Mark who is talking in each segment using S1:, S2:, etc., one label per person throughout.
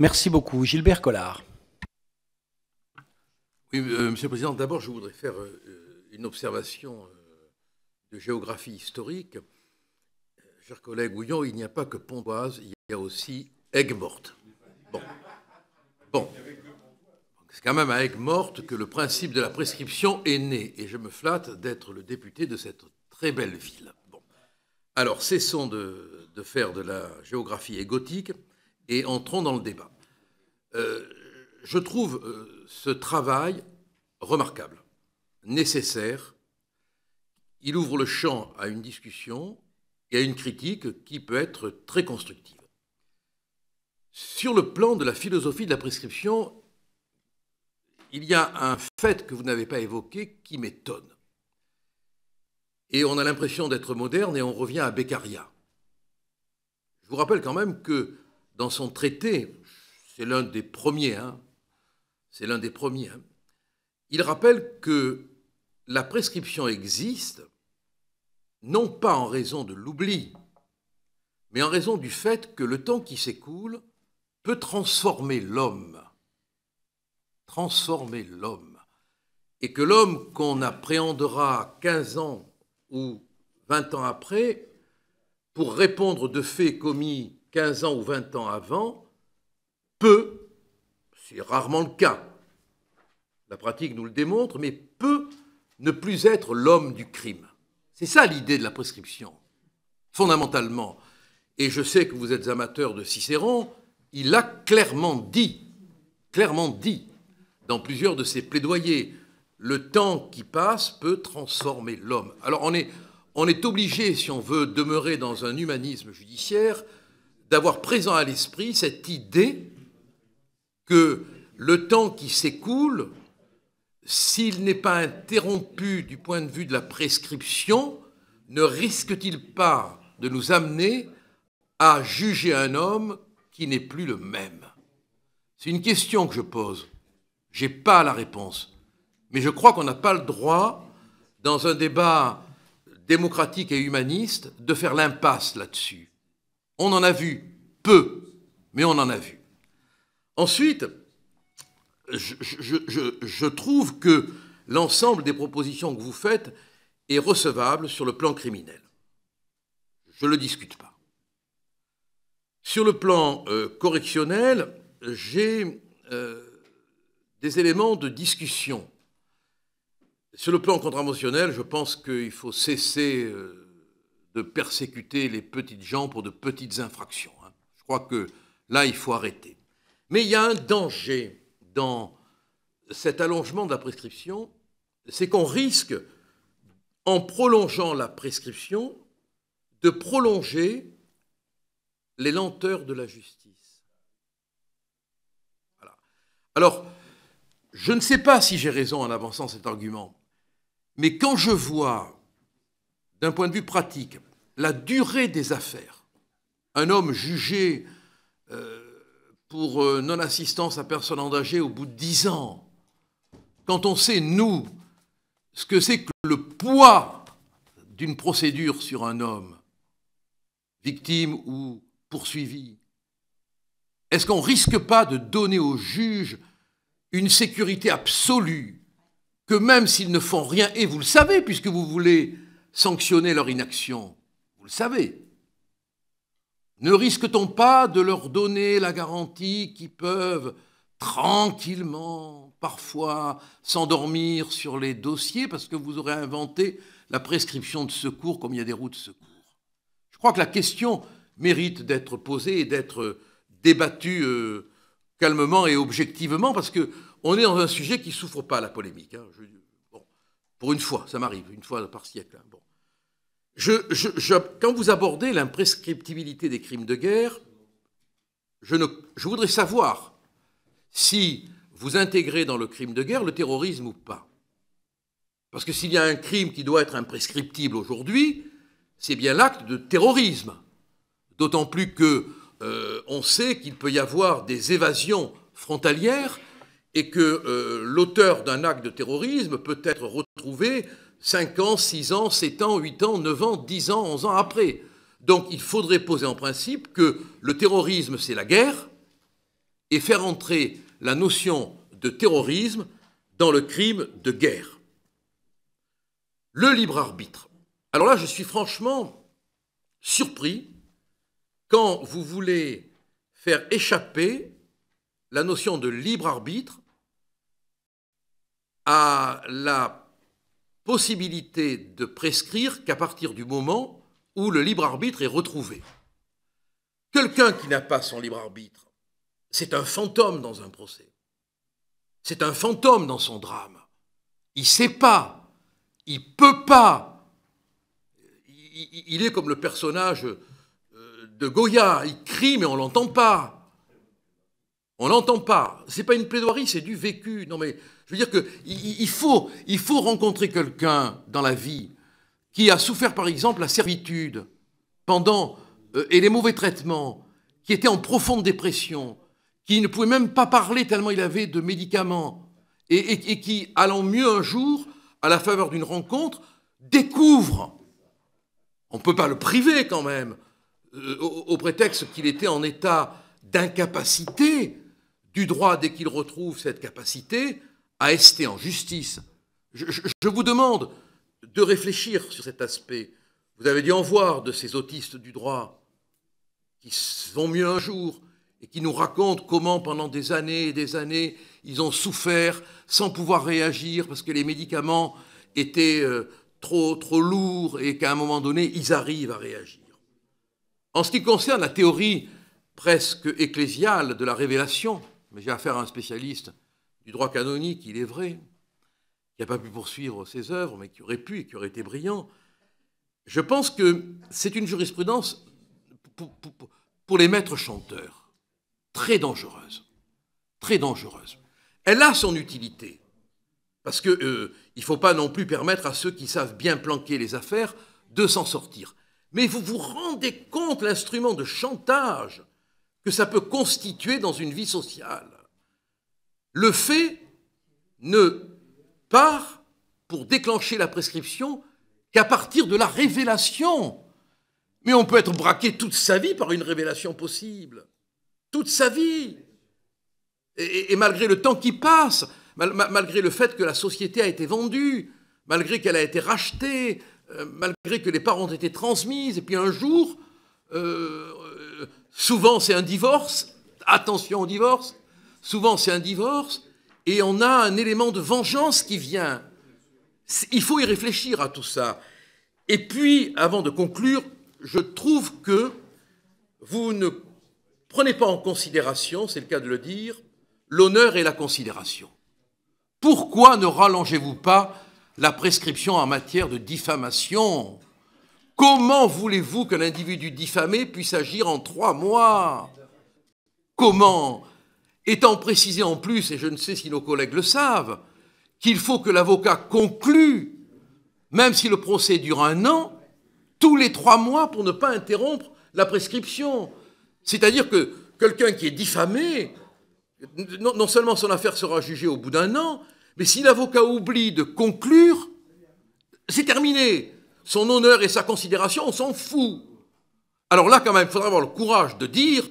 S1: Merci beaucoup. Gilbert Collard.
S2: Oui, Monsieur le Président, d'abord, je voudrais faire une observation de géographie historique. Cher collègue Houillon, il n'y a pas que Pontoise, il y a aussi Aigues-Mortes. Bon. C'est quand même à Aigues-Mortes que le principe de la prescription est né, et je me flatte d'être le député de cette très belle ville. Bon. Alors, cessons de faire de la géographie égotique et entrons dans le débat. Je trouve ce travail remarquable, nécessaire. Il ouvre le champ à une discussion et à une critique qui peut être très constructive. Sur le plan de la philosophie de la prescription, il y a un fait que vous n'avez pas évoqué qui m'étonne. Et on a l'impression d'être moderne et on revient à Beccaria. Je vous rappelle quand même que dans son traité, c'est l'un des premiers, il rappelle que la prescription existe non pas en raison de l'oubli, mais en raison du fait que le temps qui s'écoule peut transformer l'homme. Et que l'homme qu'on appréhendera 15 ans ou 20 ans après, pour répondre de faits commis 15 ans ou 20 ans avant, peut, c'est rarement le cas, la pratique nous le démontre, mais peut ne plus être l'homme du crime. C'est ça l'idée de la prescription, fondamentalement. Et je sais que vous êtes amateur de Cicéron, il l'a clairement dit, dans plusieurs de ses plaidoyers. Le temps qui passe peut transformer l'homme. Alors on est obligé, si on veut demeurer dans un humanisme judiciaire, d'avoir présent à l'esprit cette idée que le temps qui s'écoule, s'il n'est pas interrompu du point de vue de la prescription, ne risque-t-il pas de nous amener à juger un homme qui n'est plus le même? C'est une question que je pose. Je n'ai pas la réponse. Mais je crois qu'on n'a pas le droit, dans un débat démocratique et humaniste, de faire l'impasse là-dessus. On en a vu peu, mais on en a vu. Ensuite, je trouve que l'ensemble des propositions que vous faites est recevable sur le plan criminel. Je ne le discute pas. Sur le plan correctionnel, j'ai des éléments de discussion. Sur le plan contraventionnel, je pense qu'il faut cesser de persécuter les petites gens pour de petites infractions. Je crois que là, il faut arrêter. Mais il y a un danger dans cet allongement de la prescription, c'est qu'on risque, en prolongeant la prescription, de prolonger les lenteurs de la justice. Voilà. Alors, je ne sais pas si j'ai raison en avançant cet argument, mais quand je vois, d'un point de vue pratique, la durée des affaires, un homme jugé pour non-assistance à personne en danger au bout de 10 ans, quand on sait, nous, ce que c'est que le poids d'une procédure sur un homme, victime ou poursuivi, est-ce qu'on ne risque pas de donner aux juges une sécurité absolue que même s'ils ne font rien, et vous le savez puisque vous voulez sanctionner leur inaction, vous le savez, ne risque-t-on pas de leur donner la garantie qu'ils peuvent tranquillement, parfois, s'endormir sur les dossiers parce que vous aurez inventé la prescription de secours comme il y a des roues de secours? Je crois que la question mérite d'être posée et d'être débattue calmement et objectivement parce qu'on est dans un sujet qui ne souffre pas la polémique. Bon, pour une fois, ça m'arrive, une fois par siècle. Bon. Quand vous abordez l'imprescriptibilité des crimes de guerre, je voudrais savoir si vous intégrez dans le crime de guerre le terrorisme ou pas. Parce que s'il y a un crime qui doit être imprescriptible aujourd'hui, c'est bien l'acte de terrorisme. D'autant plus qu'on sait qu'il peut y avoir des évasions frontalières et que l'auteur d'un acte de terrorisme peut être retrouvé 5 ans, 6 ans, 7 ans, 8 ans, 9 ans, 10 ans, 11 ans après. Donc il faudrait poser en principe que le terrorisme, c'est la guerre, et faire entrer la notion de terrorisme dans le crime de guerre. Le libre arbitre. Alors là, je suis franchement surpris quand vous voulez faire échapper la notion de libre arbitre à la possibilité de prescrire qu'à partir du moment où le libre arbitre est retrouvé. Quelqu'un qui n'a pas son libre arbitre, c'est un fantôme dans un procès. C'est un fantôme dans son drame. Il ne sait pas, il ne peut pas. Il est comme le personnage de Goya, il crie mais on ne l'entend pas. On ne l'entend pas. Ce n'est pas une plaidoirie, c'est du vécu. Non mais je veux dire qu'il faut rencontrer quelqu'un dans la vie qui a souffert par exemple la servitude et les mauvais traitements, qui était en profonde dépression, qui ne pouvait même pas parler tellement il avait de médicaments, et qui, allant mieux un jour, à la faveur d'une rencontre, découvre, on ne peut pas le priver quand même, au prétexte qu'il était en état d'incapacité, du droit, dès qu'il retrouve cette capacité, à ester en justice. Je vous demande de réfléchir sur cet aspect. Vous avez dû en voir de ces autistes du droit qui vont mieux un jour et qui nous racontent comment pendant des années et des années ils ont souffert sans pouvoir réagir parce que les médicaments étaient trop lourds et qu'à un moment donné ils arrivent à réagir. En ce qui concerne la théorie presque ecclésiale de la révélation, mais j'ai affaire à un spécialiste du droit canonique, il est vrai, qui n'a pas pu poursuivre ses œuvres, mais qui aurait pu et qui aurait été brillant. Je pense que c'est une jurisprudence pour les maîtres chanteurs, très dangereuse, très dangereuse. Elle a son utilité, parce qu'il ne faut pas non plus permettre à ceux qui savent bien planquer les affaires de s'en sortir. Mais vous vous rendez compte l'instrument de chantage que ça peut constituer dans une vie sociale. Le fait ne part pour déclencher la prescription qu'à partir de la révélation. Mais on peut être braqué toute sa vie par une révélation possible. Toute sa vie. Et malgré le temps qui passe, malgré le fait que la société a été vendue, malgré qu'elle a été rachetée, malgré que les parents ont été transmises, et puis un jour, souvent c'est un divorce, attention au divorce, souvent c'est un divorce, et on a un élément de vengeance qui vient. Il faut y réfléchir à tout ça. Et puis, avant de conclure, je trouve que vous ne prenez pas en considération, c'est le cas de le dire, l'honneur et la considération. Pourquoi ne rallongez-vous pas la prescription en matière de diffamation? Comment voulez-vous qu'un individu diffamé puisse agir en 3 mois? Comment? Étant précisé en plus, et je ne sais si nos collègues le savent, qu'il faut que l'avocat conclue, même si le procès dure 1 an, tous les 3 mois pour ne pas interrompre la prescription. C'est-à-dire que quelqu'un qui est diffamé, non seulement son affaire sera jugée au bout d'1 an, mais si l'avocat oublie de conclure, c'est terminé. Son honneur et sa considération, on s'en fout. Alors là, quand même, il faudra avoir le courage de dire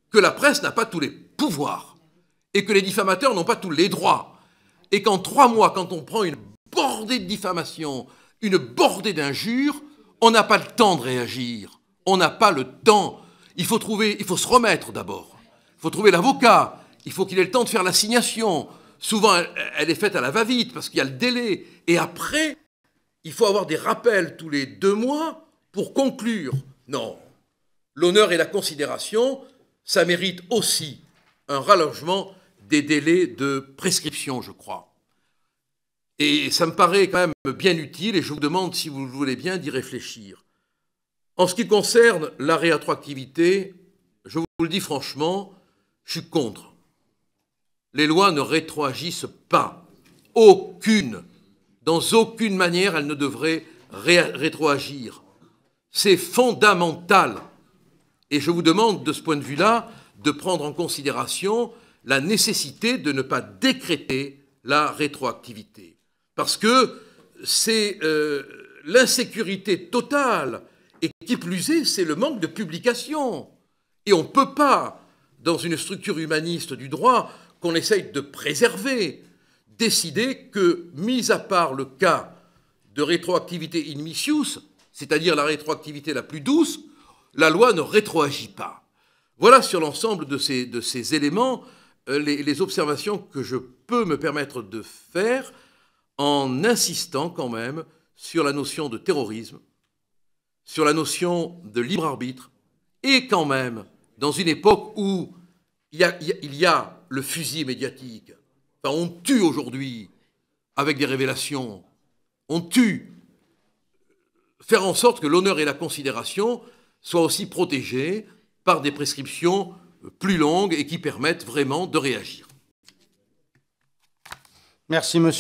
S2: que la presse n'a pas tous les pouvoirs et que les diffamateurs n'ont pas tous les droits. Et qu'en 3 mois, quand on prend une bordée de diffamation, une bordée d'injures, on n'a pas le temps de réagir. On n'a pas le temps. Il faut se remettre d'abord. Il faut trouver l'avocat. Il faut qu'il ait le temps de faire l'assignation. Souvent, elle est faite à la va-vite parce qu'il y a le délai. Et après, il faut avoir des rappels tous les 2 mois pour conclure. Non. L'honneur et la considération, ça mérite aussi un rallongement des délais de prescription, je crois. Et ça me paraît quand même bien utile et je vous demande, si vous le voulez bien, d'y réfléchir. En ce qui concerne la rétroactivité, je vous le dis franchement, je suis contre. Les lois ne rétroagissent pas. Aucune. Dans aucune manière, elles ne devraient rétroagir. C'est fondamental. Et je vous demande, de ce point de vue-là, de prendre en considération la nécessité de ne pas décréter la rétroactivité. Parce que c'est l'insécurité totale. Et qui plus est, c'est le manque de publication. Et on ne peut pas, dans une structure humaniste du droit qu'on essaye de préserver, décider que, mis à part le cas de rétroactivité in mischius, c'est-à-dire la rétroactivité la plus douce, la loi ne rétroagit pas. Voilà sur l'ensemble de ces éléments les observations que je peux me permettre de faire en insistant quand même sur la notion de terrorisme, sur la notion de libre arbitre, et quand même dans une époque où il y a le fusil médiatique. Enfin, on tue aujourd'hui avec des révélations. On tue. Faire en sorte que l'honneur et la considération soient aussi protégés par des prescriptions plus longues et qui permettent vraiment de réagir.
S3: Merci, monsieur.